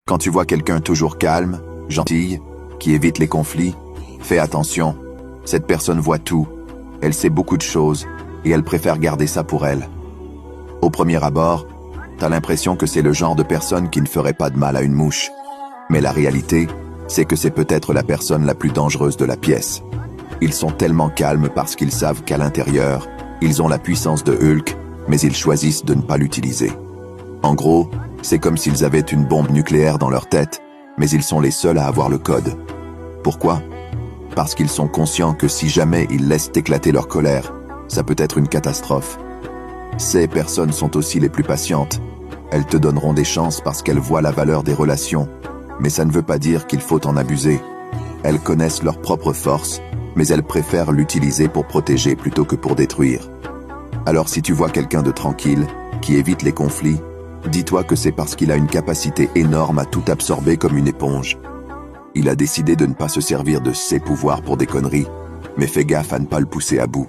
Quand tu vois quelqu'un toujours calme, gentil, qui évite les conflits, fais attention. Cette personne voit tout. Elle sait beaucoup de choses et elle préfère garder ça pour elle. Au premier abord, t'as l'impression que c'est le genre de personne qui ne ferait pas de mal à une mouche. Mais la réalité, c'est que c'est peut-être la personne la plus dangereuse de la pièce. Ils sont tellement calmes parce qu'ils savent qu'à l'intérieur, ils ont la puissance de Hulk, mais ils choisissent de ne pas l'utiliser. En gros, c'est comme s'ils avaient une bombe nucléaire dans leur tête, mais ils sont les seuls à avoir le code. Pourquoi? Parce qu'ils sont conscients que si jamais ils laissent éclater leur colère, ça peut être une catastrophe. Ces personnes sont aussi les plus patientes. Elles te donneront des chances parce qu'elles voient la valeur des relations, mais ça ne veut pas dire qu'il faut en abuser. Elles connaissent leur propre force, mais elles préfèrent l'utiliser pour protéger plutôt que pour détruire. Alors si tu vois quelqu'un de tranquille, qui évite les conflits, dis-toi que c'est parce qu'il a une capacité énorme à tout absorber comme une éponge. Il a décidé de ne pas se servir de ses pouvoirs pour des conneries, mais fais gaffe à ne pas le pousser à bout.